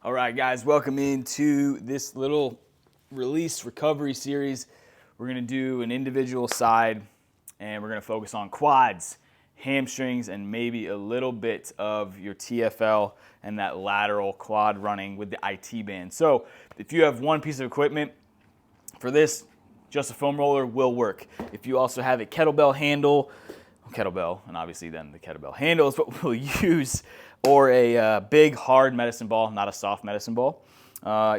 All right, guys, welcome into this little release recovery series. We're going to do an individual side, and we're going to focus on quads, hamstrings, and maybe a little bit of your TFL and that lateral quad running with the IT band. So if you have one piece of equipment for this, just a foam roller will work. If you also have a kettlebell handle, and obviously then the kettlebell handle is what we'll use, or a big hard medicine ball, not a soft medicine ball,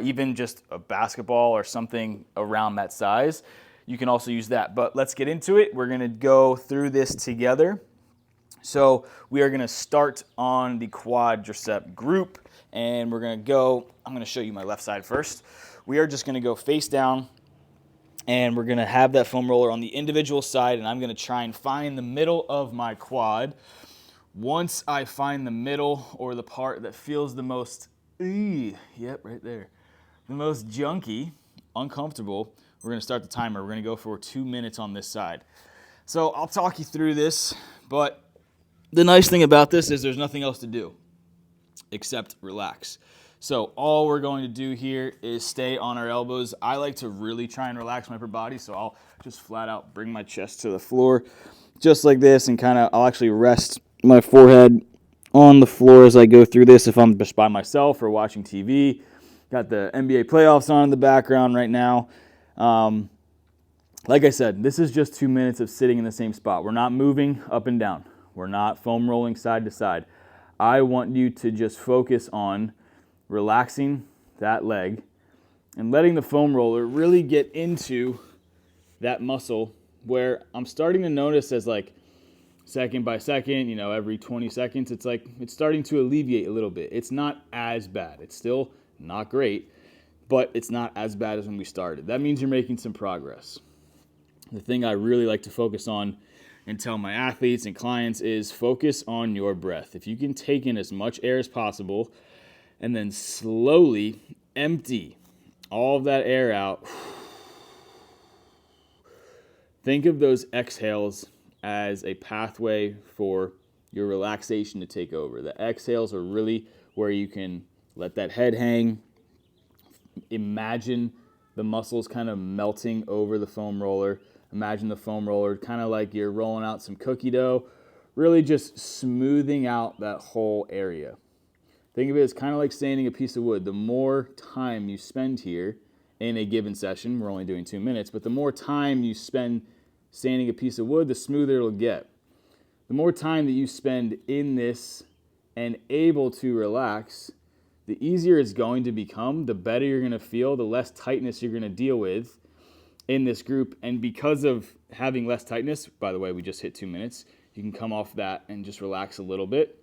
even just a basketball or something around that size, you can also use that. But let's get into it. We're gonna go through this together. So we are gonna start on the quadricep group, and we're gonna go, I'm gonna show you my left side first. We are just gonna go face down, and we're gonna have that foam roller on the individual side, and I'm gonna try and find the middle of my quad. Once I find the middle, or the part that feels the most, yep, right there, the most junky, uncomfortable, we're gonna start the timer. We're gonna go for 2 minutes on this side. So I'll talk you through this, but the nice thing about this is there's nothing else to do except relax. So all we're going to do here is stay on our elbows. I like to really try and relax my upper body, so I'll just flat out bring my chest to the floor just like this, and I'll actually rest my forehead on the floor as I go through this if I'm just by myself or watching TV. Got the NBA playoffs on in the background right now. Like I said, this is just 2 minutes of sitting in the same spot. We're not moving up and down. We're not foam rolling side to side. I want you to just focus on relaxing that leg and letting the foam roller really get into that muscle, where I'm starting to notice as like second by second, every 20 seconds, it's like it's starting to alleviate a little bit. It's not as bad. It's still not great, but it's not as bad as when we started. That means you're making some progress. The thing I really like to focus on and tell my athletes and clients is focus on your breath. If you can take in as much air as possible and then slowly empty all of that air out, think of those exhales as a pathway for your relaxation to take over. The exhales are really where you can let that head hang. Imagine the muscles kind of melting over the foam roller. Imagine the foam roller kind of like you're rolling out some cookie dough, really just smoothing out that whole area. Think of it as kind of like sanding a piece of wood. The more time you spend here in a given session, we're only doing 2 minutes, but the more time you spend sanding a piece of wood, the smoother it'll get. The more time that you spend in this and able to relax, the easier it's going to become, the better you're going to feel, the less tightness you're going to deal with in this group. And because of having less tightness, by the way, we just hit 2 minutes, you can come off that and just relax a little bit.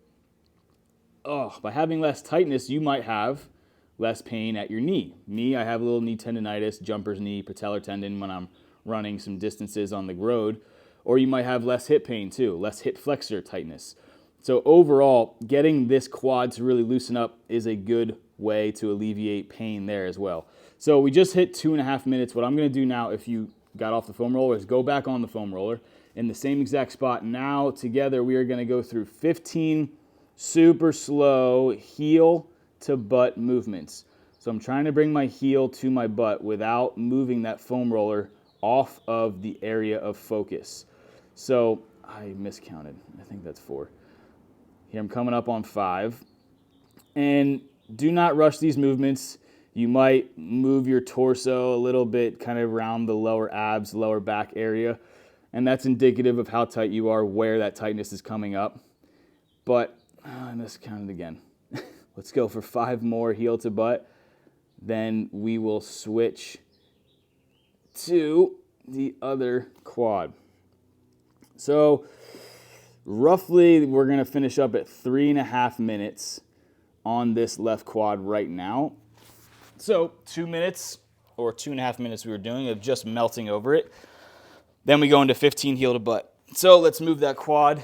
By having less tightness, you might have less pain at your knee. Me, I have a little knee tendonitis, jumper's knee, patellar tendon when I'm running some distances on the road. Or you might have less hip pain too, less hip flexor tightness. So overall, getting this quad to really loosen up is a good way to alleviate pain there as well. So we just hit 2.5 minutes. What I'm going to do now, if you got off the foam roller, is go back on the foam roller in the same exact spot. Now together we are going to go through 15 super slow heel to butt movements. So I'm trying to bring my heel to my butt without moving that foam roller off of the area of focus. So I miscounted. I think that's 4. Here I'm coming up on 5. And do not rush these movements. You might move your torso a little bit kind of around the lower abs, lower back area. And that's indicative of how tight you are, where that tightness is coming up. But I miscounted again. Let's go for 5 more heel to butt. Then we will switch to the other quad. So roughly we're going to finish up at 3.5 minutes on this left quad right now. So 2 minutes or 2.5 minutes we were doing of just melting over it. Then we go into 15 heel to butt. So let's move that quad,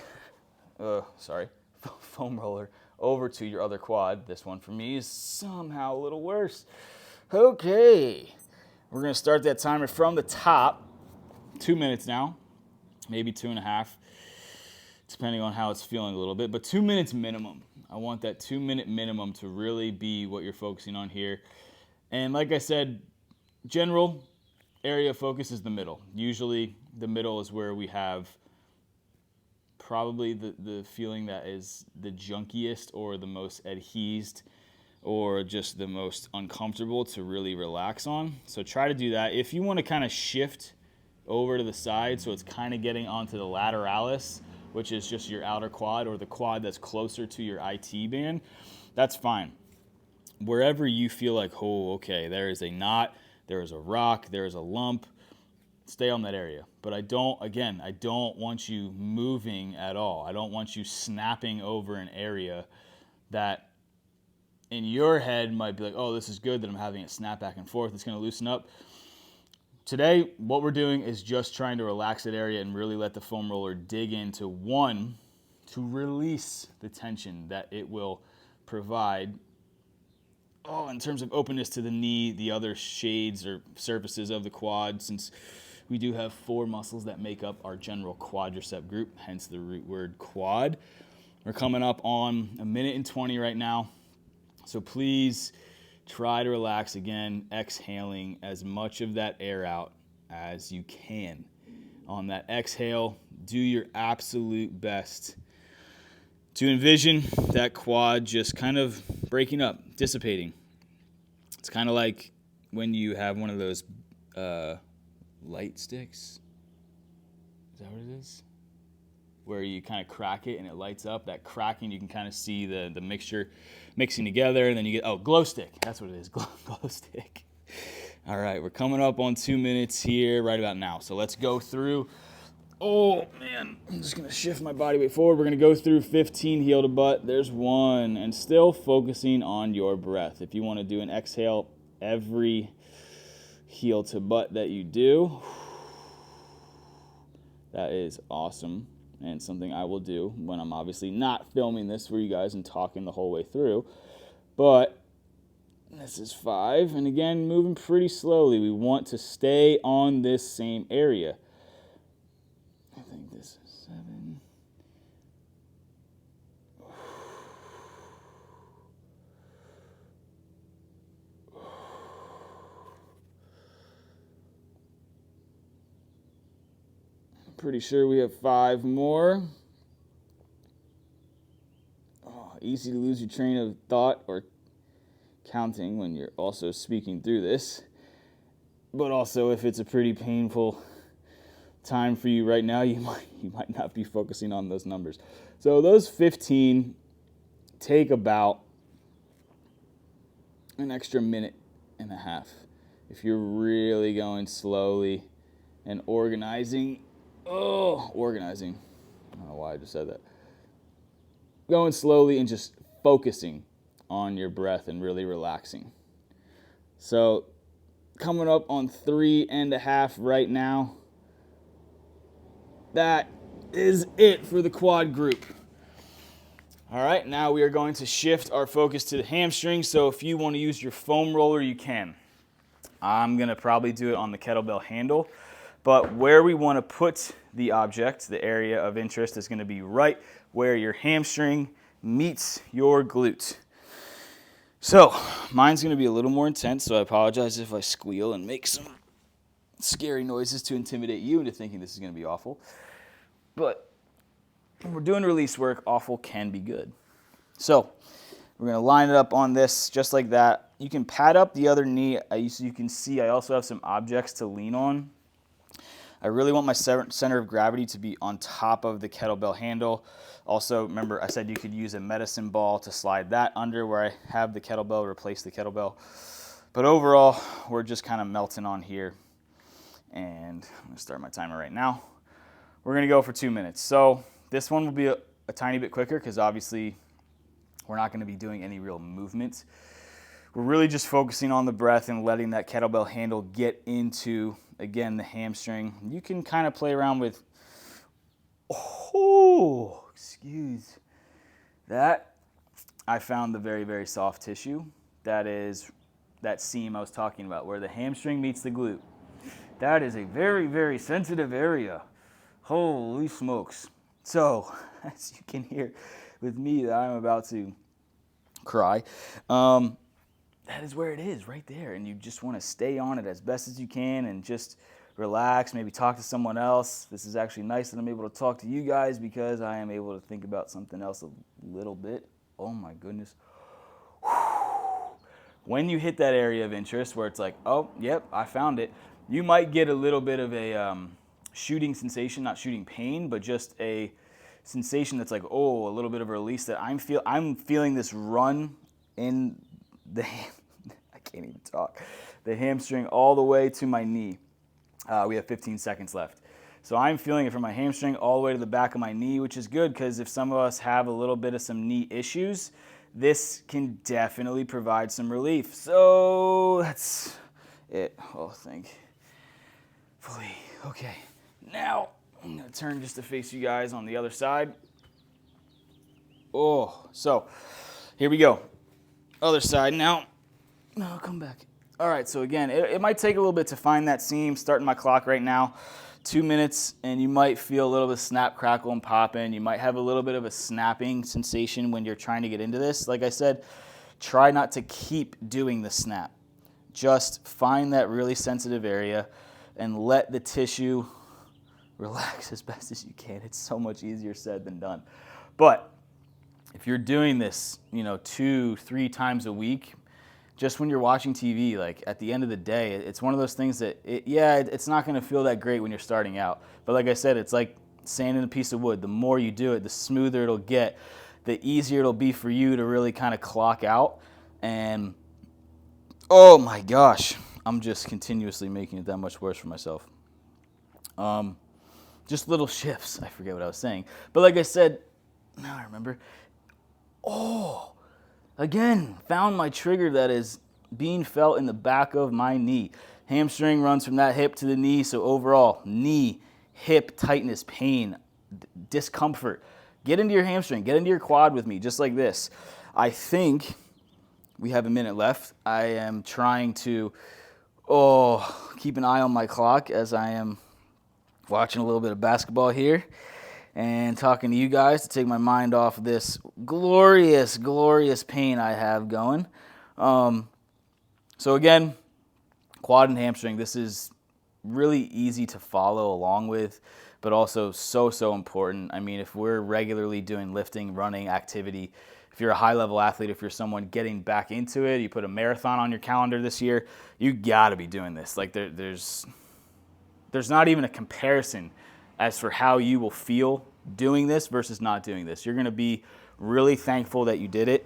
foam roller over to your other quad. This one for me is somehow a little worse. Okay, we're going to start that timer from the top. 2 minutes now, maybe 2.5, depending on how it's feeling a little bit, but 2 minutes minimum. I want that 2-minute minimum to really be what you're focusing on here. And like I said, general area of focus is the middle. Usually the middle is where we have probably the feeling that is the junkiest or the most adhesed or just the most uncomfortable to really relax on. So try to do that. If you want to kind of shift over to the side so it's kind of getting onto the lateralis, which is just your outer quad or the quad that's closer to your IT band, that's fine. Wherever you feel like, oh, okay, there is a knot, there is a rock, there is a lump, stay on that area. But I don't want you moving at all. I don't want you snapping over an area that in your head might be like, oh, this is good that I'm having it snap back and forth. It's going to loosen up. Today, what we're doing is just trying to relax that area and really let the foam roller dig into one, to release the tension that it will provide. Oh, in terms of openness to the knee, the other shades or surfaces of the quad, since we do have 4 muscles that make up our general quadricep group, hence the root word quad. We're coming up on 1:20 right now. So please try to relax again, exhaling as much of that air out as you can. On that exhale, do your absolute best to envision that quad just kind of breaking up, dissipating. It's kind of like when you have one of those light sticks. Is that what it is? Where you kind of crack it and it lights up. That cracking, you can kind of see the mixture mixing together, and then you get, glow stick. That's what it is, glow stick. All right, we're coming up on 2 minutes here right about now. So let's go through. Oh, man, I'm just going to shift my body weight forward. We're going to go through 15 heel to butt. There's 1, and still focusing on your breath. If you want to do an exhale every heel to butt that you do, that is awesome. And something I will do when I'm obviously not filming this for you guys and talking the whole way through. But this is 5. And again, moving pretty slowly. We want to stay on this same area. I think this is 7. Pretty sure we have 5 more. Oh, easy to lose your train of thought or counting when you're also speaking through this. But also, if it's a pretty painful time for you right now, you might not be focusing on those numbers. So those 15 take about an extra 1.5 minutes if you're really going slowly and organizing. Organizing. I don't know why I just said that. Going slowly and just focusing on your breath and really relaxing. So coming up on 3.5 right now. That is it for the quad group. All right, now we are going to shift our focus to the hamstring. So if you want to use your foam roller, you can. I'm going to probably do it on the kettlebell handle. But where we want to put the object, the area of interest, is going to be right where your hamstring meets your glute. So mine's going to be a little more intense, so I apologize if I squeal and make some scary noises to intimidate you into thinking this is going to be awful. But when we're doing release work, awful can be good. So we're going to line it up on this just like that. You can pad up the other knee. You can see I also have some objects to lean on. I really want my center of gravity to be on top of the kettlebell handle. Also, remember I said you could use a medicine ball to slide that under where I have the kettlebell, replace the kettlebell. But overall, we're just kind of melting on here. And I'm going to start my timer right now. We're going to go for 2 minutes. So this one will be a tiny bit quicker because obviously we're not going to be doing any real movement. We're really just focusing on the breath and letting that kettlebell handle get into, again, the hamstring. You can kind of play around with, excuse that. I found the very, very soft tissue. That is that seam I was talking about where the hamstring meets the glute. That is a very, very sensitive area. Holy smokes. So, as you can hear with me that I'm about to cry. That is where it is, right there. And you just want to stay on it as best as you can and just relax, maybe talk to someone else. This is actually nice that I'm able to talk to you guys because I am able to think about something else a little bit. Oh my goodness. When you hit that area of interest where it's like, oh, yep, I found it, you might get a little bit of a shooting sensation, not shooting pain, but just a sensation that's like, oh, a little bit of a release that I'm feeling this run in I can't even talk. The hamstring all the way to my knee. We have 15 seconds left. So I'm feeling it from my hamstring all the way to the back of my knee, which is good because if some of us have a little bit of some knee issues, this can definitely provide some relief. So that's it. Oh, thankfully. Okay, now I'm going to turn just to face you guys on the other side. Oh, so here we go. Other side now. No, come back. All right, so again, it might take a little bit to find that seam. Starting my clock right now, 2 minutes, and you might feel a little bit of snap, crackle, and pop in. You might have a little bit of a snapping sensation when you're trying to get into this. Like I said, try not to keep doing the snap. Just find that really sensitive area and let the tissue relax as best as you can. It's so much easier said than done. But if you're doing this, 2-3 times a week, just when you're watching TV, like at the end of the day, it's one of those things that, it's not going to feel that great when you're starting out. But like I said, it's like sanding a piece of wood. The more you do it, the smoother it'll get, the easier it'll be for you to really kind of clock out. And oh my gosh, I'm just continuously making it that much worse for myself. Just little shifts. I forget what I was saying. But like I said, now I remember. Oh, again, found my trigger that is being felt in the back of my knee. Hamstring runs from that hip to the knee, so overall, knee, hip tightness, pain, discomfort. Get into your hamstring, get into your quad with me, just like this. I think we have a minute left. I am trying to keep an eye on my clock as I am watching a little bit of basketball here and talking to you guys to take my mind off this glorious, glorious pain I have going. So again, quad and hamstring, this is really easy to follow along with, but also so important. I mean, if we're regularly doing lifting, running, activity, if you're a high-level athlete, if you're someone getting back into it, you put a marathon on your calendar this year, you got to be doing this. Like there's not even a comparison as for how you will feel doing this versus not doing this. You're going to be really thankful that you did it.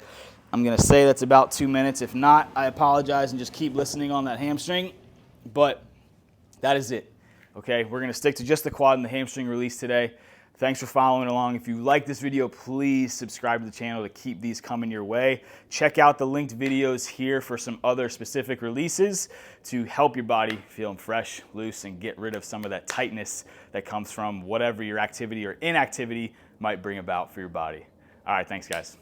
I'm going to say that's about 2 minutes. If not, I apologize and just keep listening on that hamstring. But that is it. Okay, we're going to stick to just the quad and the hamstring release today. Thanks for following along. If you like this video, please subscribe to the channel to keep these coming your way. Check out the linked videos here for some other specific releases to help your body feel fresh, loose, and get rid of some of that tightness that comes from whatever your activity or inactivity might bring about for your body. All right, thanks guys.